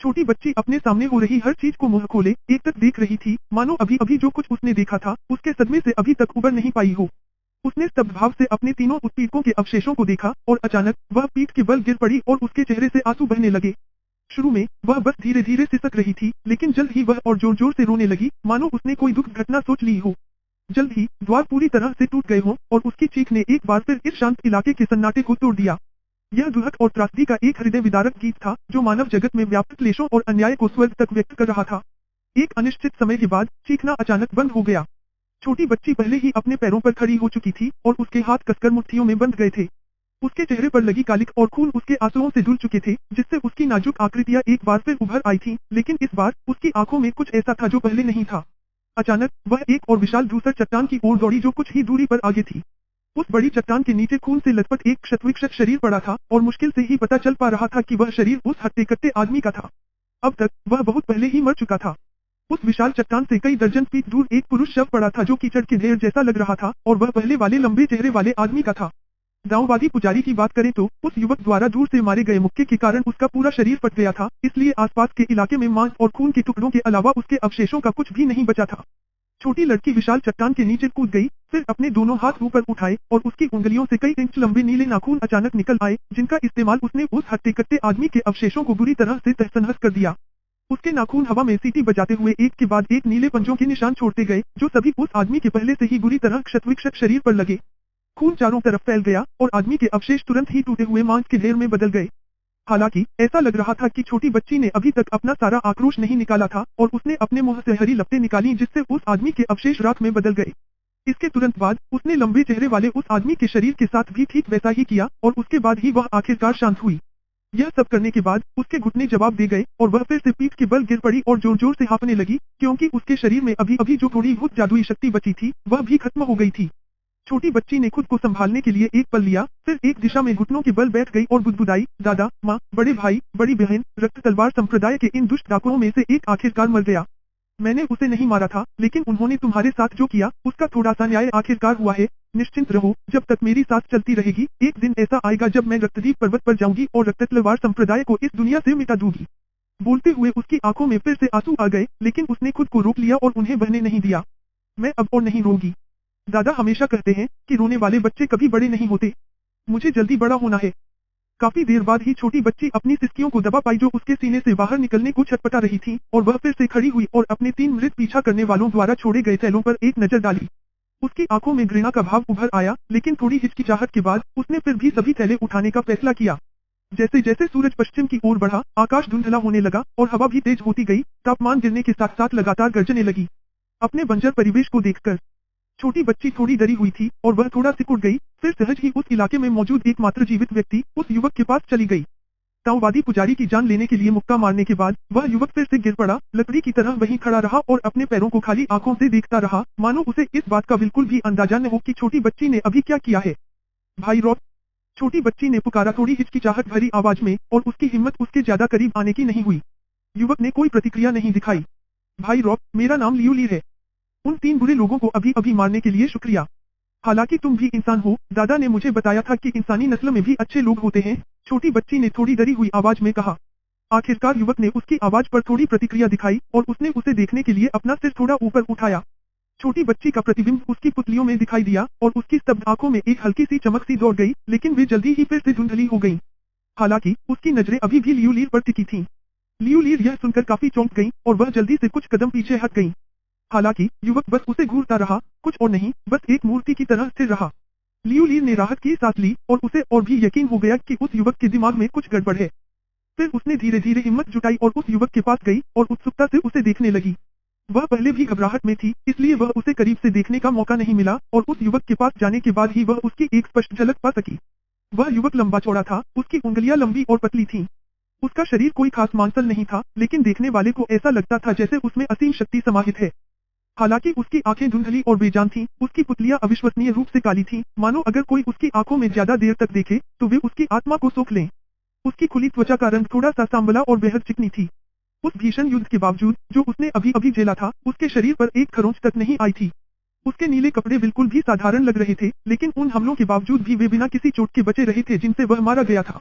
छोटी बच्ची अपने सामने हो रही हर चीज को मुंह खोले एकटक देख रही थी, मानो अभी अभी जो कुछ उसने देखा था उसके सदमे से अभी तक उबर नहीं पाई हो। उसने स्तब्ध भाव से अपने तीनों उत्पीड़कों के अवशेषों को देखा और अचानक वह पीठ के बल गिर पड़ी और उसके चेहरे से आंसू बहने लगे। शुरू में वह बस धीरे धीरे सिसक रही थी, लेकिन जल्द ही वह और जोर जोर से रोने लगी, मानो उसने कोई दुख घटना सोच ली हो। जल्द ही द्वार पूरी तरह से टूट गए हों और उसकी चीख ने एक बार फिर इस शांत इलाके के सन्नाटे को तोड़ दिया। यह दुहक और त्रासदी का एक हृदय विदारक गीत था जो मानव जगत में व्याप्त क्लेशों और अन्याय को स्वर्ग तक व्यक्त कर रहा था। एक अनिश्चित समय के बाद चीखना अचानक बंद हो गया। छोटी बच्ची पहले ही अपने पैरों पर खड़ी हो चुकी थी और उसके हाथ कसकर मुट्ठियों में बंध गए थे। उसके चेहरे पर लगी कालिक और खून उसके आंसुओं से धुल चुके थे, जिससे उसकी नाजुक आकृतियां एक बार फिर उभर आई थीं, लेकिन इस बार उसकी आंखों में कुछ ऐसा था जो पहले नहीं था। अचानक वह एक और विशाल धूसर चट्टान की ओर दौड़ी जो कुछ ही दूरी पर आगे थी। उस बड़ी चट्टान के नीचे खून से लथपथ एक क्षतविक्षत शरीर पड़ा था और मुश्किल से ही पता चल पा रहा था कि वह शरीर उस हट्टे कट्टे आदमी का था। अब तक वह बहुत पहले ही मर चुका था। उस विशाल चट्टान से कई दर्जन फीट दूर एक पुरुष शव पड़ा था जो कीचड़ के ढेर जैसा लग रहा था और वह पहले वाले लंबे चेहरे वाले आदमी का था। गांववादी पुजारी की बात करें तो उस युवक द्वारा दूर से मारे गए मुक्के के कारण उसका पूरा शरीर फट गया था, इसलिए आसपास के इलाके में मांस और खून के टुकड़ों के अलावा उसके अवशेषों का कुछ भी नहीं बचा था। छोटी लड़की विशाल चट्टान के नीचे कूद गई, फिर अपने दोनों हाथ ऊपर उठाए और उसकी उंगलियों से कई इंच लंबे नीले नाखून अचानक निकल आए, जिनका इस्तेमाल उसने उस हट्टे कट्टे आदमी के अवशेषों को बुरी तरह से तहस-नहस कर दिया। उसके नाखून हवा में सीटी बजाते हुए एक के बाद एक नीले पंजों के निशान छोड़ते गए, जो सभी उस आदमी के पहले से ही बुरी तरह क्षतविक्षत शरीर पर लगे। खून चारों तरफ फैल गया और आदमी के अवशेष तुरंत ही टूटे हुए मांस के ढेर में बदल गए। हालांकि ऐसा लग रहा था कि छोटी बच्ची ने अभी तक अपना सारा आक्रोश नहीं निकाला था और उसने अपने मुंह से हरी लपटें निकाली, जिससे उस आदमी के अवशेष राख में बदल गए। इसके तुरंत बाद उसने लंबे चेहरे वाले उस आदमी के शरीर के साथ भी ठीक वैसा ही किया और उसके बाद ही वह आखिरकार शांत हुई। यह सब करने के बाद उसके घुटने जवाब दे गए और वह फिर से पीठ के बल गिर पड़ी और जोर जोर से हांफने लगी, क्योंकि उसके शरीर में अभी अभी जो थोड़ी बहुत जादुई शक्ति बची थी वह भी खत्म हो गई थी। छोटी बच्ची ने खुद को संभालने के लिए एक पल लिया, फिर एक दिशा में घुटनों के बल बैठ गई और बुदबुदाई, दादा, माँ, बड़े भाई, बड़ी बहन, रक्त तलवार संप्रदाय के इन दुष्ट डाकुओं में से एक आखिरकार मर गया। मैंने उसे नहीं मारा था, लेकिन उन्होंने तुम्हारे साथ जो किया उसका थोड़ा सा न्याय आखिरकार हुआ है। निश्चिंत रहो, जब तक मेरी सांस चलती रहेगी एक दिन ऐसा आएगा जब मैं रक्तदीप पर्वत पर जाऊंगी और रक्त तलवार संप्रदाय को इस दुनिया से मिटा दूंगी। बोलते हुए उसकी आंखों में फिर से आंसू आ गए, लेकिन उसने खुद को रोक लिया और उन्हें बहने नहीं दिया। मैं अब और नहीं रोऊंगी। दादा हमेशा कहते हैं कि रोने वाले बच्चे कभी बड़े नहीं होते। मुझे जल्दी बड़ा होना है। काफी देर बाद ही छोटी बच्ची अपनी सिसकियों को दबा पाई जो उसके सीने से बाहर निकलने को छटपटा रही थी, और वह फिर से खड़ी हुई और अपने 3 मृत पीछा करने वालों द्वारा छोड़े गए थैलों पर एक नजर डाली। उसकी आंखों में घृणा का भाव उभर आया, लेकिन थोड़ी हिचकिचाहट के बाद उसने फिर भी सभी थैले उठाने का फैसला किया। जैसे जैसे सूरज पश्चिम की ओर बढ़ा, आकाश धुंधला होने लगा और हवा भी तेज होती गई। तापमान गिरने के साथ साथ लगातार गर्जने लगी। अपने बंजर परिवेश को देखकर छोटी बच्ची थोड़ी डरी हुई थी और वह थोड़ा सिकुड़ गई, फिर सहज ही उस इलाके में मौजूद एकमात्र जीवित व्यक्ति उस युवक के पास चली गई। ताओवादी पुजारी की जान लेने के लिए मुक्का मारने के बाद वह युवक फिर से गिर पड़ा, लकड़ी की तरह वहीं खड़ा रहा और अपने पैरों को खाली आंखों से देखता रहा, मानो उसे इस बात का बिल्कुल भी अंदाजा न हो कि छोटी बच्ची ने अभी क्या किया है। भाई रॉब, छोटी बच्ची ने पुकारा थोड़ी हिचकिचाहट भरी आवाज में, और उसकी हिम्मत उसके ज्यादा करीब आने की नहीं हुई। युवक ने कोई प्रतिक्रिया नहीं दिखाई। भाई रॉब, मेरा नाम लियूलीर है। उन 3 बुरे लोगों को अभी अभी मारने के लिए शुक्रिया। हालांकि तुम भी इंसान हो, दादा ने मुझे बताया था कि इंसानी नस्ल में भी अच्छे लोग होते हैं। छोटी बच्ची ने थोड़ी डरी हुई आवाज में कहा। आखिरकार युवक ने उसकी आवाज पर थोड़ी प्रतिक्रिया दिखाई और उसने उसे देखने के लिए अपना सिर थोड़ा ऊपर उठाया। छोटी बच्ची का प्रतिबिंब उसकी पुतलियों में दिखाई दिया और उसकी स्तब्ध आंखों में एक हल्की सी चमक सी दौड़ गई, लेकिन वे जल्दी ही फिर से धुंधली हो गईं। हालांकि उसकी नजरें अभी भी लियूलीर पर टिकी थीं। लियूलीर यह सुनकर काफी चौंक गई और वह जल्दी से कुछ कदम पीछे हट गई। हालांकि युवक बस उसे घूरता रहा, कुछ और नहीं, बस एक मूर्ति की तरह स्थिर रहा। लियूलीर ने राहत की सांस ली और उसे और भी यकीन हो गया कि उस युवक के दिमाग में कुछ गड़बड़ है। फिर उसने धीरे धीरे हिम्मत जुटाई और उस युवक के पास गई और उत्सुकता से उसे देखने लगी। वह पहले भी घबराहट में थी, इसलिए वह उसे करीब से देखने का मौका नहीं मिला, और उस युवक के पास जाने के बाद ही वह उसकी एक स्पष्ट झलक पा सकी। वह युवक लंबा चौड़ा था, उसकी उंगलियां लंबी और पतली थीं। उसका शरीर कोई खास मांसल नहीं था, लेकिन देखने वाले को ऐसा लगता था जैसे उसमें असीम शक्ति समाहित है। हालांकि उसकी आंखें धुंधली और बेजान थीं, उसकी पुतलियां अविश्वसनीय रूप से काली थीं, मानो अगर कोई उसकी आंखों में ज्यादा देर तक देखे तो वे उसकी आत्मा को सोख लें। उसकी खुली त्वचा का रंग थोड़ा सा सांवला और बेहद चिकनी थी। उस भीषण युद्ध के बावजूद जो उसने अभी अभी झेला था, उसके शरीर पर एक खरोंच तक नहीं आई थी। उसके नीले कपड़े बिल्कुल भी साधारण लग रहे थे, लेकिन उन हमलों के बावजूद भी वे बिना किसी चोट के बचे रहे थे जिनसे वह मारा गया था।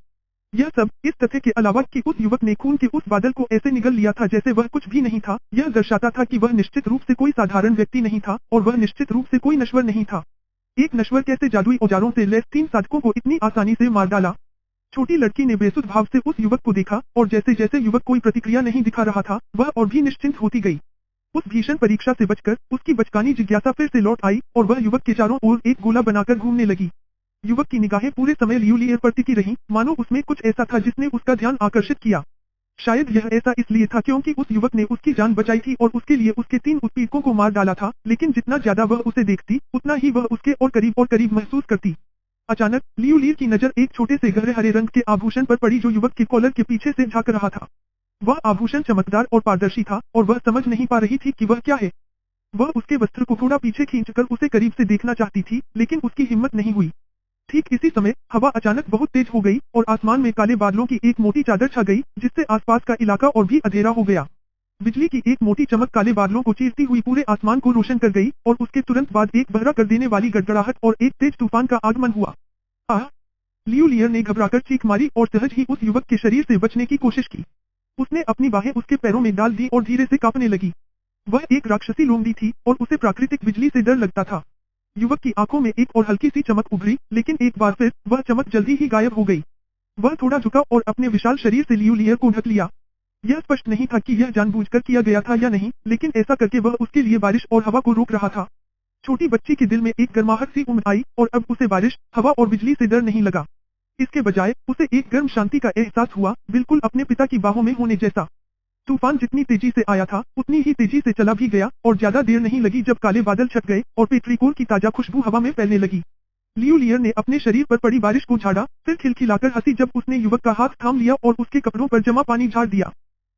यह सब इस तथ्य के अलावा कि उस युवक ने खून के उस बादल को ऐसे निगल लिया था जैसे वह कुछ भी नहीं था, यह दर्शाता था कि वह निश्चित रूप से कोई साधारण व्यक्ति नहीं था और वह निश्चित रूप से कोई नश्वर नहीं था। एक नश्वर कैसे जादुई औजारों से लैस 3 साधकों को इतनी आसानी से मार डाला। छोटी लड़की ने बेसुध भाव से उस युवक को देखा और जैसे जैसे युवक कोई प्रतिक्रिया नहीं दिखा रहा था, वह और भी निश्चिंत होती गई। उस भीषण परीक्षा से बचकर उसकी बचकानी जिज्ञासा फिर से लौट आई और वह युवक के चारों ओर एक गोला बनाकर घूमने लगी। युवक की निगाहें पूरे समय लियूलियर पर टिकी रहीं, मानो उसमें कुछ ऐसा था जिसने उसका ध्यान आकर्षित किया। शायद यह ऐसा इसलिए था क्योंकि उस युवक ने उसकी जान बचाई थी और उसके लिए उसके 3 उत्पीड़कों को मार डाला था, लेकिन जितना ज्यादा वह उसे देखती, उतना ही वह उसके और करीब महसूस करती। अचानक लियूलियर की नजर एक छोटे से गहरे हरे रंग के आभूषण पर पड़ी जो युवक के कॉलर के पीछे से झांक रहा था। वह आभूषण चमकदार और पारदर्शी था और वह समझ नहीं पा रही थी कि वह क्या है। वह उसके वस्त्र को थोड़ा पीछे खींचकर उसे करीब से देखना चाहती थी, लेकिन उसकी हिम्मत नहीं हुई। ठीक इसी समय हवा अचानक बहुत तेज हो गई और आसमान में काले बादलों की एक मोटी चादर छा गई, जिससे आसपास का इलाका और भी अंधेरा हो गया। बिजली की एक मोटी चमक काले बादलों को चीरती हुई पूरे आसमान को रोशन कर गई और उसके तुरंत बाद एक बहरा कर देने वाली गड़गड़ाहट और एक तेज तूफान का आगमन हुआ। आह! लियूलियर ने घबराकर चीख मारी और सहज ही उस युवक के शरीर से बचने की कोशिश की। उसने अपनी बाहें उसके पैरों में डाल दी और धीरे से कांपने लगी। वह एक राक्षसी लोमड़ी थी और उसे प्राकृतिक बिजली से डर लगता था। युवक की आंखों में एक और हल्की सी चमक उभरी, लेकिन एक बार फिर वह चमक जल्दी ही गायब हो गई। वह थोड़ा झुका और अपने विशाल शरीर से लियूलियर को ढक लिया। यह स्पष्ट नहीं था कि यह जानबूझकर किया गया था या नहीं, लेकिन ऐसा करके वह उसके लिए बारिश और हवा को रोक रहा था। छोटी बच्ची के दिल में एक गर्माहट सी उमड़ आई और अब उसे बारिश, हवा और बिजली से डर नहीं लगा। इसके बजाय उसे एक गर्म शांति का एहसास हुआ, बिल्कुल अपने पिता की बाहों में होने जैसा। तूफान जितनी तेजी से आया था, उतनी ही तेजी से चला भी गया और ज्यादा देर नहीं लगी जब काले बादल छट गए और पेट्रीकोल की ताजा खुशबू हवा में फैलने लगी। लियूलियर ने अपने शरीर पर पड़ी बारिश को झाड़ा, फिर खिलखिलाकर हंसी जब उसने युवक का हाथ थाम लिया और उसके कपड़ों पर जमा पानी झाड़ दिया।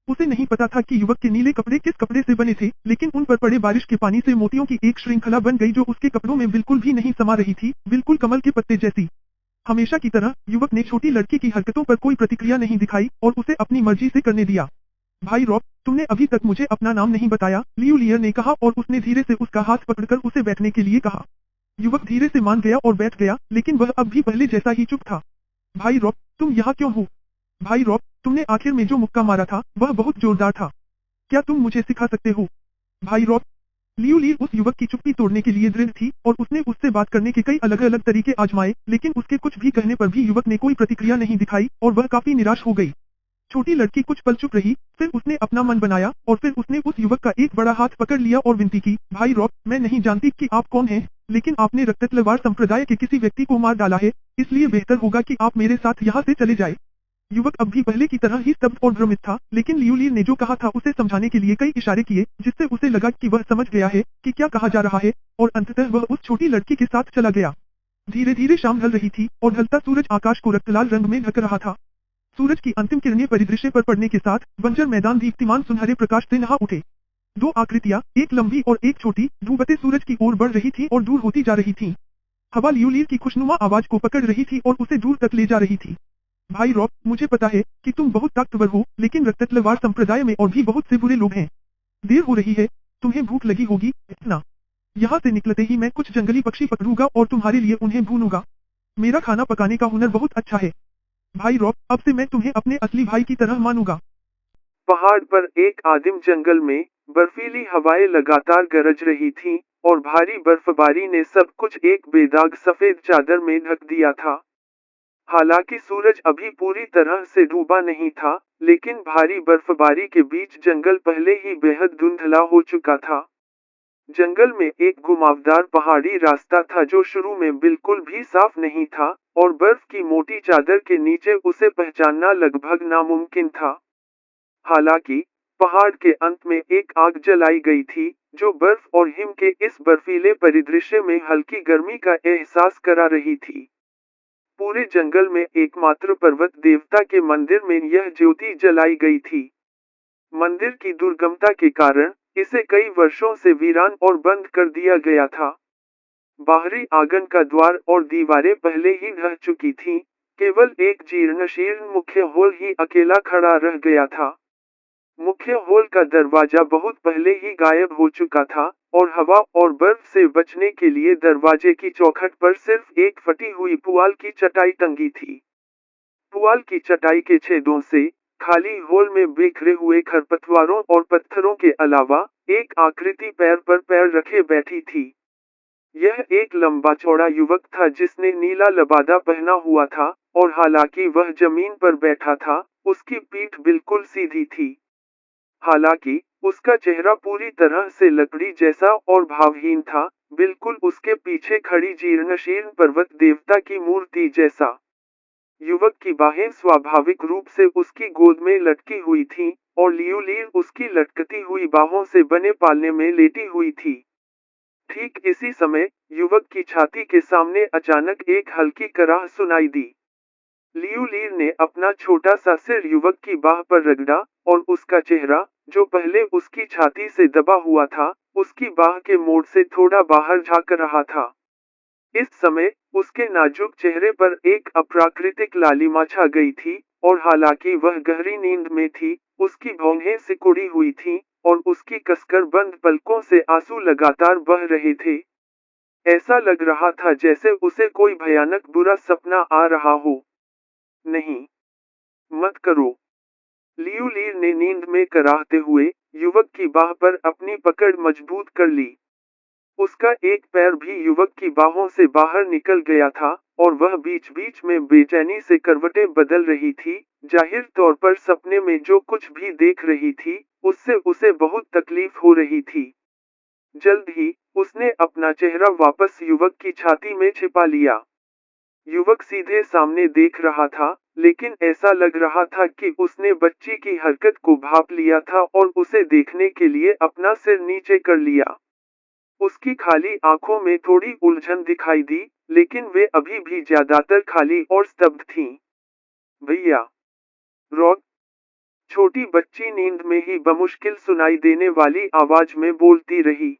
उसे नहीं पता था कि युवक के नीले कपड़े किस कपड़े से बने थे, लेकिन उन पर पड़े बारिश के पानी से मोतियों की एक श्रृंखला बन गई जो उसके कपड़ों में बिल्कुल भी नहीं समा रही थी, बिल्कुल कमल के पत्ते जैसी। हमेशा की तरह युवक ने छोटी लड़की की हरकतों पर कोई प्रतिक्रिया नहीं दिखाई और उसे अपनी मर्जी से करने दिया। भाई रॉब, तुमने अभी तक मुझे अपना नाम नहीं बताया, लियूलियर ने कहा और उसने धीरे से उसका हाथ पकड़कर उसे बैठने के लिए कहा। युवक धीरे से मान गया और बैठ गया, लेकिन वह अब भी पहले जैसा ही चुप था। भाई रॉब, तुम यहाँ क्यों हो? भाई रॉब, तुमने आखिर में जो मुक्का मारा था, वह बहुत जोरदार था। क्या तुम मुझे सिखा सकते हो? भाई रॉब। लियूलियर उस युवक की चुप्पी तोड़ने के लिए दृढ़ थी और उसने उससे बात करने के कई अलग अलग तरीके आजमाए, लेकिन उसके कुछ भी कहने पर भी युवक ने कोई प्रतिक्रिया नहीं दिखाई और वह काफी निराश हो गई। छोटी लड़की कुछ पल चुप रही, फिर उसने अपना मन बनाया और फिर उसने उस युवक का एक बड़ा हाथ पकड़ लिया और विनती की, भाई रॉब, मैं नहीं जानती कि आप कौन हैं, लेकिन आपने रक्ततलवार संप्रदाय के किसी व्यक्ति को मार डाला है, इसलिए बेहतर होगा कि आप मेरे साथ यहाँ से चले जाए। युवक अब भी पहले की तरह ही स्तब्ध और भ्रमित था, लेकिन लियूलियर ने जो कहा था उसे समझाने के लिए कई इशारे किए, जिससे उसे लगा कि वह समझ गया है कि क्या कहा जा रहा है, और अंततः वह उस छोटी लड़की के साथ चला गया। धीरे धीरे शाम ढल रही थी और ढलता सूरज आकाश को रक्तलाल रंग में ढक रहा था। सूरज की अंतिम किरणें परिदृश्य पर पड़ने के साथ बंजर मैदान दीप्तिमान सुनहरे प्रकाश से नहा उठे। 2 आकृतियां, एक लंबी और एक छोटी, डूबते सूरज की ओर बढ़ रही थी और दूर होती जा रही थीं। हवा लियूलियर की खुशनुमा आवाज को पकड़ रही थी और उसे दूर तक ले जा रही थी। भाई रॉब, मुझे पता है कि तुम बहुत ताकतवर हो, लेकिन रक्ततलवार संप्रदाय में और भी बहुत से बुरे लोग हैं। देर हो रही है, तुम्हें भूख लगी होगी, इतना। यहाँ से निकलते ही मैं कुछ जंगली पक्षी पकड़ूंगा और तुम्हारे लिए उन्हें भूनूंगा। मेरा खाना पकाने का हुनर बहुत अच्छा है। भाई रॉब, अब से मैं तुम्हें अपने असली भाई की तरह मानूंगा। पहाड़ पर एक आदिम जंगल में बर्फीली हवाएं लगातार गरज रही थीं और भारी बर्फबारी ने सब कुछ एक बेदाग सफेद चादर में ढक दिया था। हालांकि सूरज अभी पूरी तरह से डूबा नहीं था, लेकिन भारी बर्फबारी के बीच जंगल पहले ही बेहद धुंधला हो चुका था। जंगल में एक घुमावदार पहाड़ी रास्ता था जो शुरू में बिल्कुल भी साफ नहीं था और बर्फ की मोटी चादर के नीचे उसे पहचानना लगभग नामुमकिन था। हालांकि पहाड़ के अंत में एक आग जलाई गई थी, जो बर्फ और हिम के इस बर्फीले परिदृश्य में हल्की गर्मी का एहसास करा रही थी। पूरे जंगल में एकमात्र पर्वत देवता के मंदिर में यह ज्योति जलाई गई थी। मंदिर की दुर्गमता के कारण इसे कई वर्षों से वीरान और बंद कर दिया गया था। बाहरी आंगन का द्वार और दीवारें पहले ही ढह चुकी थीं, केवल एक जीर्णशीर्ण मुख्य हॉल ही अकेला खड़ा रह गया था। मुख्य हॉल का दरवाजा बहुत पहले ही गायब हो चुका था और हवा और बर्फ से बचने के लिए दरवाजे की चौखट पर सिर्फ एक फटी हुई पुआल की चटाई टंगी थी। पुआल की चटाई के छेदों से खाली होल में बिखरे हुए खरपतवारों और पत्थरों के अलावा एक आकृति पैर पर पैर रखे बैठी थी। यह एक लंबा चौड़ा युवक था जिसने नीला लबादा पहना हुआ था, और हालांकि वह जमीन पर बैठा था, उसकी पीठ बिल्कुल सीधी थी। हालांकि उसका चेहरा पूरी तरह से लकड़ी जैसा और भावहीन था, बिल्कुल उसके पीछे खड़ी जीर्णशीर्ण पर्वत देवता की मूर्ति जैसा। युवक की बाहें स्वाभाविक रूप से उसकी गोद में लटकी हुई थीं, और लियूलीर उसकी लटकती हुई बाहों से बने पालने में लेटी हुई थी। ठीक इसी समय युवक की छाती के सामने अचानक एक हल्की कराह सुनाई दी। लियूलीर ने अपना छोटा सा सिर युवक की बाह पर रगड़ा, और उसका चेहरा, जो पहले उसकी छाती से दबा हुआ था, उसकी बाह के मोड़ से थोड़ा बाहर झांक रहा था। इस समय उसके नाजुक चेहरे पर एक अप्राकृतिक लालिमा छा गई थी, और हालांकि वह गहरी नींद में थी, उसकी भौहें सिकुड़ी हुई थीं, और उसकी कसकर बंद पलकों से आंसू लगातार बह रहे थे। ऐसा लग रहा था जैसे उसे कोई भयानक बुरा सपना आ रहा हो। नहीं, मत करो। लियूलीर ने नींद में कराहते हुए युवक की बाह पर अपनी पकड़ मजबूत कर ली। उसका एक पैर भी युवक की बाहों से बाहर निकल गया था, और वह बीच-बीच में बेचैनी से करवटें बदल रही थी, जाहिर तौर पर सपने में जो कुछ भी देख रही थी, उससे उसे बहुत तकलीफ हो रही थी। जल्द ही, उसने अपना चेहरा वापस युवक की छाती में छिपा लिया। युवक सीधे सामने देख रहा था, लेकिन ऐसा लग रहा था कि उसने बच्ची की हरकत को भांप लिया था और उसे देखने के लिए अपना सिर नीचे कर लिया। उसकी खाली आंखों में थोड़ी उलझन दिखाई दी, लेकिन वे अभी भी ज्यादातर खाली और स्तब्ध थीं। भैया, रॉक, छोटी बच्ची नींद में ही बमुश्किल सुनाई देने वाली आवाज में बोलती रही।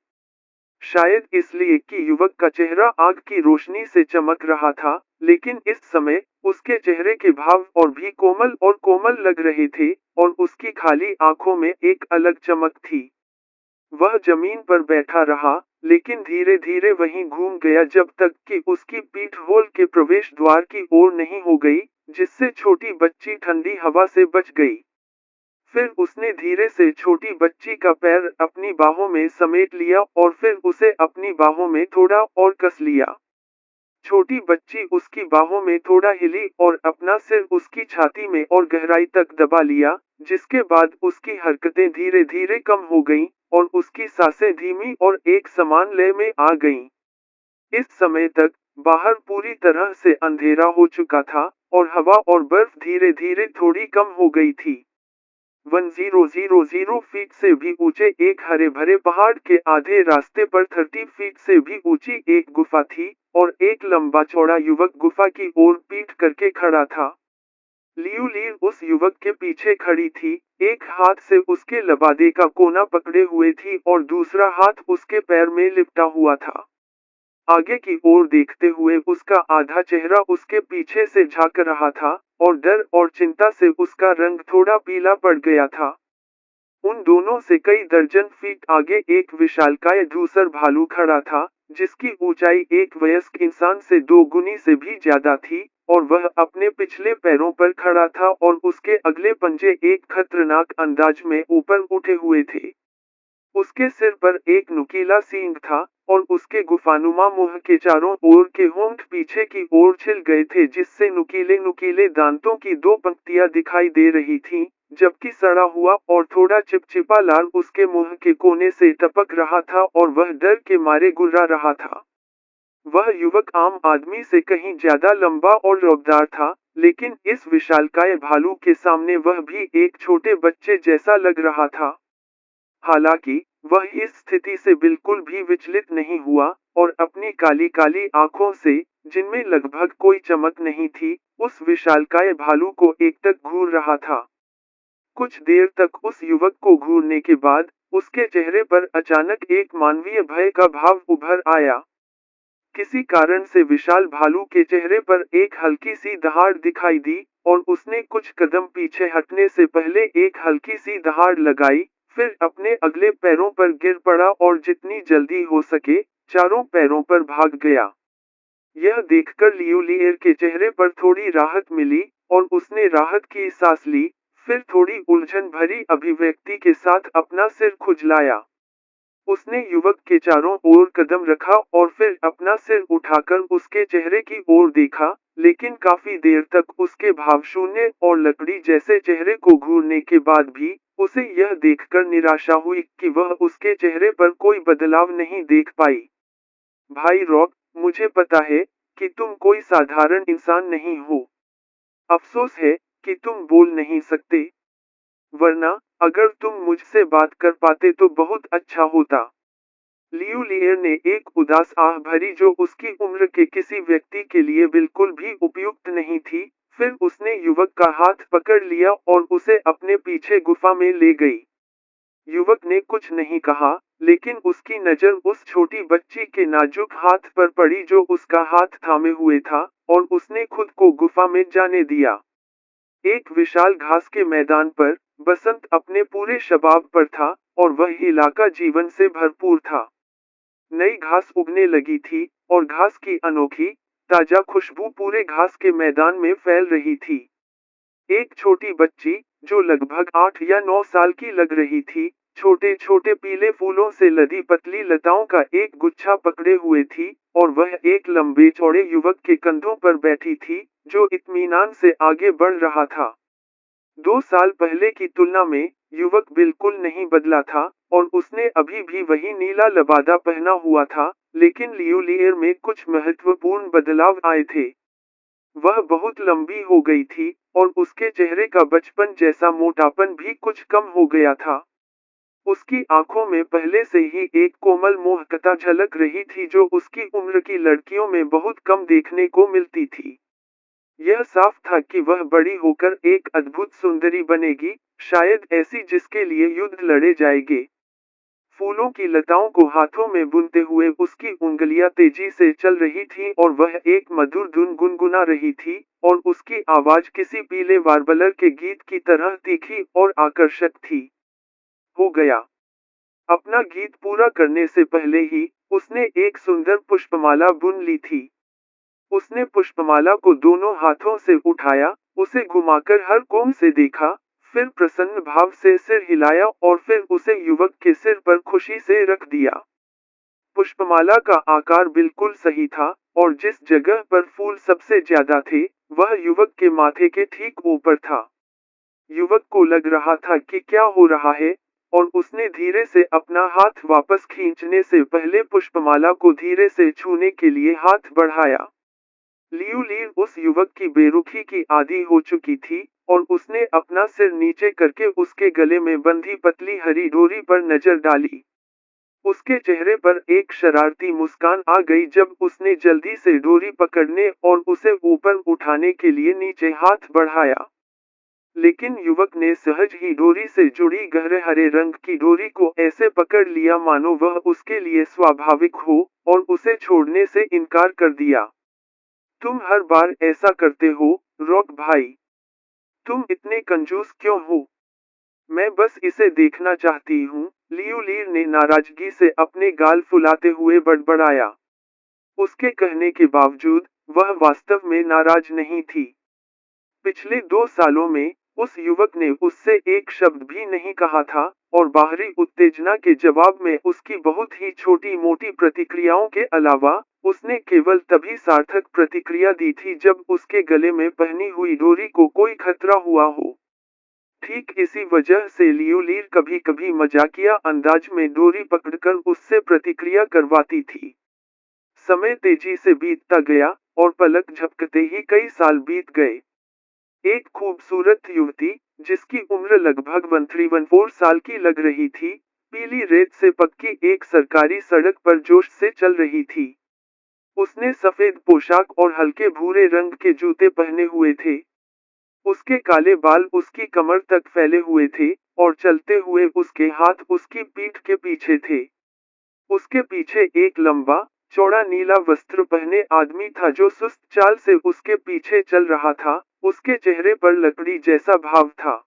शायद इसलिए कि युवक का चेहरा आग की रोशनी से चमक रहा था, लेकिन इस समय उसके चेहरे के भाव और भी कोमल और कोमल लग रहे थे, और उसकी खाली आंखों में एक अलग चमक थी। वह जमीन पर बैठा रहा, लेकिन धीरे धीरे वहीं घूम गया जब तक कि उसकी पीठ होल के प्रवेश द्वार की ओर नहीं हो गई, जिससे छोटी बच्ची ठंडी हवा से बच गई। फिर उसने धीरे से छोटी बच्ची का पैर अपनी बाहों में समेट लिया और फिर उसे अपनी बाहों में थोड़ा और कस लिया। छोटी बच्ची उसकी बाहों में थोड़ा हिली और अपना सिर उसकी छाती में और गहराई तक दबा लिया, जिसके बाद उसकी हरकतें धीरे धीरे कम हो गईं, और उसकी सांसें धीमी और एक समान लय में आ गईं। इस समय तक बाहर पूरी तरह से अंधेरा हो चुका था, और हवा और बर्फ धीरे धीरे थोड़ी कम हो गई थी। 1000 फीट से भी ऊंचे एक हरे भरे पहाड़ के आधे रास्ते पर 30 फीट से भी ऊंची एक गुफा थी, और एक लंबा चौड़ा युवक गुफा की ओर पीठ करके खड़ा था। लियूलीर उस युवक के पीछे खड़ी थी, एक हाथ से उसके लबादे का कोना पकड़े हुए थी और दूसरा हाथ उसके पैर में लिपटा हुआ था। आगे की ओर देखते हुए उसका आधा चेहरा उसके पीछे से झांक रहा था, और डर और चिंता से उसका रंग थोड़ा पीला पड़ गया था। उन दोनों से कई दर्जन फीट आगे एक विशालकाय धूसर भालू खड़ा था, जिसकी ऊंचाई एक वयस्क इंसान से 2 गुनी से भी ज्यादा थी, और वह अपने पिछले पैरों पर खड़ा था और उसके अगले पंजे एक खतरनाक अंदाज में ऊपर उठे हुए थे। उसके सिर पर एक नुकीला सींग था, और उसके गुफानुमा मुंह के चारों ओर के होंठ पीछे की ओर छिल गए थे, जिससे नुकीले नुकीले दांतों की 2 पंक्तियां दिखाई दे रही थीं, जबकि सड़ा हुआ और थोड़ा चिपचिपा लाल उसके मुंह के कोने से टपक रहा था और वह डर के मारे गुर्रा रहा था। वह युवक आम आदमी से कहीं ज्यादा लंबा और रौबदार था, लेकिन इस विशालकाय भालू के सामने वह भी एक छोटे बच्चे जैसा लग रहा था। हालांकि वह इस स्थिति से बिल्कुल भी विचलित नहीं हुआ, और अपनी काली काली आंखों से, जिनमें लगभग कोई चमक नहीं थी, उस विशालकाय भालू को एकटक घूर रहा था। कुछ देर तक उस युवक को घूरने के बाद, उसके चेहरे पर अचानक एक मानवीय भय का भाव उभर आया। किसी कारण से विशाल भालू के चेहरे पर एक हल्की सी दहाड़ दिखाई दी, और उसने कुछ कदम पीछे हटने से पहले एक हल्की सी दहाड़ लगाई, फिर अपने अगले पैरों पर गिर पड़ा और जितनी जल्दी हो सके, चारों पैरों पर भाग गया। यह देखकर लियूलिएर के चेहरे पर थोड़ी राहत मिली, और उसने राहत की सांस ली, फिर थोड़ी उलझन भरी अभिव्यक्ति के साथ अपना सिर खुजलाया। उसने युवक के चारों ओर कदम रखा और फिर अपना सिर उठाकर उसके चेहरे की ओर देखा, लेकिन काफी देर तक उसके भावशून्य और लकड़ी जैसे चेहरे को घूरने के बाद भी उसे यह देखकर निराशा हुई कि वह उसके चेहरे पर कोई बदलाव नहीं देख पाई। भाई रॉक, मुझे पता है कि तुम कोई साधारण इंसान नहीं हो। अफसोस है कि तुम बोल नहीं सकते, वरना अगर तुम मुझसे बात कर पाते तो बहुत अच्छा होता। लियू लियर ने एक उदास आह भरी जो उसकी उम्र के किसी व्यक्ति के लिए बिल्कुल भी उपयुक्त नहीं थी, फिर उसने युवक का हाथ पकड़ लिया और उसे अपने पीछे गुफा में ले गई। युवक ने कुछ नहीं कहा, लेकिन उसकी नजर उस छोटी बच्ची के नाजुक हाथ पर पड़ी जो उसका हाथ थामे हुए था, और उसने खुद को गुफा में जाने दिया। एक विशाल घास के मैदान पर बसंत अपने पूरे शबाब पर था और वह इलाका जीवन से भरपूर था। नई घास उगने लगी थी और घास की अनोखी, ताजा खुशबू पूरे घास के मैदान में फैल रही थी। एक छोटी बच्ची, जो लगभग 8 या 9 साल की लग रही थी, छोटे छोटे पीले फूलों से लदी पतली लताओं का एक गुच्छा पकड़े हुए थी, और वह एक लंबे चौड़े युवक के कंधों पर बैठी थी, जो इत्मीनान से आगे बढ़ रहा था। 2 साल पहले की तुलना में युवक बिल्कुल नहीं बदला था, और उसने अभी भी वही नीला लबादा पहना हुआ था, लेकिन लियू लियर में कुछ महत्वपूर्ण बदलाव आए थे। वह बहुत लंबी हो गई थी, और उसके चेहरे का बचपन जैसा मोटापन भी कुछ कम हो गया था। उसकी आंखों में पहले से ही एक कोमल मोहकता झलक रही थी जो उसकी उम्र की लड़कियों में बहुत कम देखने को मिलती थी। यह साफ था कि वह बड़ी होकर एक अद्भुत सुंदरी बनेगी, शायद ऐसी जिसके लिए युद्ध लड़े जाएंगे। फूलों की लताओं को हाथों में बुनते हुए उसकी उंगलियां तेजी से चल रही थीं और वह एक मधुर धुन गुनगुना रही थी, और उसकी आवाज किसी पीले वार्बलर के गीत की तरह तीखी और आकर्षक थी। हो गया। अपना गीत पूरा करने से पहले ही उसने एक सुंदर पुष्पमाला बुन ली थी। उसने पुष्पमाला को दोनों हाथों से उठाया, उसे घुमाकर हर कोण से देखा, फिर प्रसन्न भाव से सिर हिलाया और फिर उसे युवक के सिर पर खुशी से रख दिया। पुष्पमाला का आकार बिल्कुल सही था, और जिस जगह पर फूल सबसे ज्यादा थे, वह युवक के माथे के ठीक ऊपर था। युवक को लग रहा था कि क्या हो रहा है, और उसने धीरे से अपना हाथ वापस खींचने से पहले पुष्पमाला को धीरे से छूने के लिए हाथ बढ़ाया। लियू लीर उस युवक की बेरुखी की आदी हो चुकी थी, और उसने अपना सिर नीचे करके उसके गले में बंधी पतली हरी डोरी पर नजर डाली। उसके चेहरे पर एक शरारती मुस्कान आ गई जब उसने जल्दी से डोरी पकड़ने और उसे ऊपर उठाने के लिए नीचे हाथ बढ़ाया। लेकिन युवक ने सहज ही डोरी से जुड़ी गहरे हरे रंग की डोरी को ऐसे पकड़ लिया मानो वह उसके लिए स्वाभाविक हो, और उसे छोड़ने से इनकार कर दिया। तुम हर बार ऐसा करते हो, रॉक भाई। तुम इतने कंजूस क्यों हो? मैं बस इसे देखना चाहती हूँ, लियू लीर ने नाराजगी से अपने गाल फुलाते हुए बड़बड़ाया। उसके कहने के बावजूद, वह वास्तव में नाराज नहीं थी। पिछले 2 सालों में, उस युवक ने उससे एक शब्द भी नहीं कहा था, और बाहरी उत्तेजना के जवाब में उसकी बहुत ही छोटी-मोटी प्रतिक्रियाओं के अलावा, उसने केवल तभी सार्थक प्रतिक्रिया दी थी जब उसके गले में पहनी हुई डोरी को कोई खतरा हुआ हो। ठीक इसी वजह से लियू लीर कभी-कभी मजाकिया अंदाज में डोरी पकड़कर उससे प्रतिक्रिया करवाती थी। समय तेजी से बीतता गया, और पलक झपकते ही कई साल बीत गए। एक खूबसूरत युवती, जिसकी उम्र लगभग 13-14 साल की लग रही थी, पीली रेत से पक्की एक सरकारी सड़क पर जोश से चल रही थी। उसने सफेद पोशाक और हल्के भूरे रंग के जूते पहने हुए थे। उसके काले बाल उसकी कमर तक फैले हुए थे, और चलते हुए उसके हाथ उसकी पीठ के पीछे थे। उसके पीछे एक लंबा, चौड़ा नीला वस्त्र पहने आदमी था जो सुस्त चाल से उसके पीछे चल रहा था, उसके चेहरे पर लकड़ी जैसा भाव था।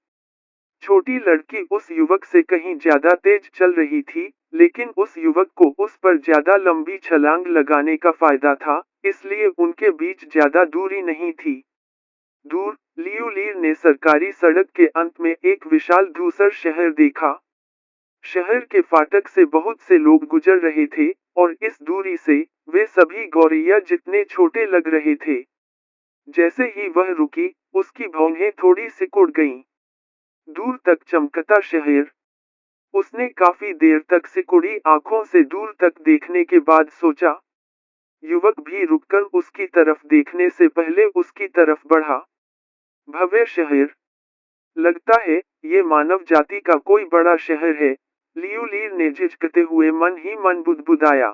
छोटी लड़की उस युवक से कहीं ज्यादा तेज चल रही थी, लेकिन उस युवक को उस पर ज्यादा लंबी छलांग लगाने का फायदा था, इसलिए उनके बीच ज्यादा दूरी नहीं थी। दूर, लियूलीर ने सरकारी सड़क के अंत में एक विशाल धूसर शहर देखा। शहर के फाटक से बहुत से लोग गुजर रहे थे, और इस दूरी से, वे सभी गौरैया जितने छोटे लग रहे थे। जैसे ही वह रुकी, उसकी भौहें थोड़ी सिकुड़ गईं। दूर तक चमकता शहर। उसने काफी देर तक सिकुड़ी आंखों से दूर तक देखने के बाद सोचा। युवक भी रुककर उसकी तरफ देखने से पहले उसकी तरफ बढ़ा। भव्य शहर। लगता है, ये मानव जाति का कोई बड़ा शहर है, लियूलीर ने झिझकते हुए मन ही मन बुदबुदाया।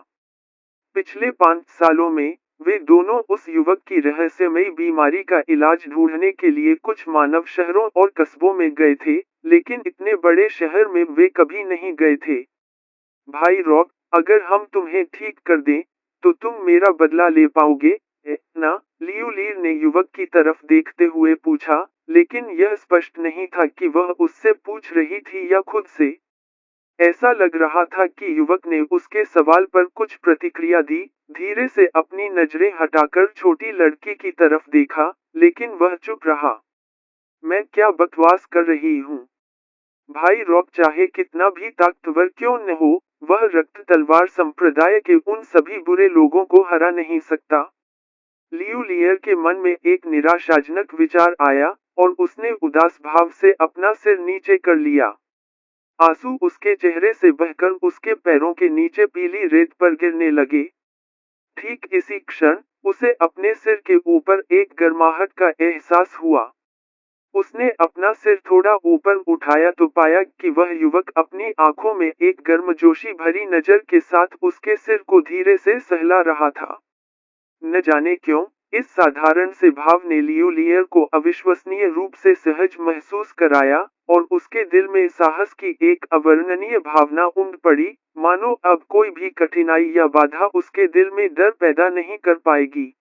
पिछले 5 सालों में, वे दोनों उस युवक की रहस्यमयी बीमारी का इलाज ढूंढने के लिए कुछ मानव शहरों और कस्बों में गए थे, लेकिन इतने बड़े शहर में वे कभी नहीं गए थे। भाई रॉक, अगर हम तुम्हें ठीक कर दें, तो तुम मेरा बदला ले पाओगे, ना? लियूलीर ने युवक की तरफ देखते हुए पूछा, लेकिन यह स्पष्ट नहीं था कि वह उससे पूछ रही थी या खुद से। ऐसा लग रहा था कि युवक ने उसके सवाल पर कुछ प्रतिक्रिया दी, धीरे से अपनी नजरें हटाकर छोटी लड़की की तरफ देखा, लेकिन वह चुप रहा। मैं क्या बकवास कर रही हूँ? भाई रॉक चाहे कितना भी ताकतवर क्यों न हो, वह रक्त तलवार संप्रदाय के उन सभी बुरे लोगों को हरा नहीं सकता। लियूलियर के मन में एक निराशाजनक विचार आया, और उसने उदास भाव से अपना सिर नीचे कर लिया। आंसू उसके चेहरे से बहकर उसके पैरों के नीचे पीली रेत पर गिरने लगे। ठीक इसी क्षण, उसे अपने सिर के ऊपर एक गर्माहट का एहसास हुआ। उसने अपना सिर थोड़ा ऊपर उठाया तो पाया कि वह युवक अपनी आंखों में एक गर्मजोशी भरी नजर के साथ उसके सिर को धीरे से सहला रहा था। न जाने क्यों, इस साधारण से भाव ने लियूलियर को अविश्वसनीय रूप से सहज महसूस कराया, और उसके दिल में साहस की एक अवर्णनीय भावना उमड़ पड़ी, मानो अब कोई भी कठिनाई या बाधा उसके दिल में डर पैदा नहीं कर पाएगी।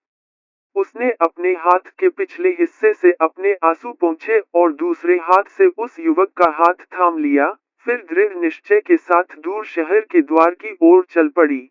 उसने अपने हाथ के पिछले हिस्से से अपने आंसू पोंछे और दूसरे हाथ से उस युवक का हाथ थाम लिया, फिर दृढ़ निश्चय के साथ दूर शहर के द्वार की ओर चल पड़ी।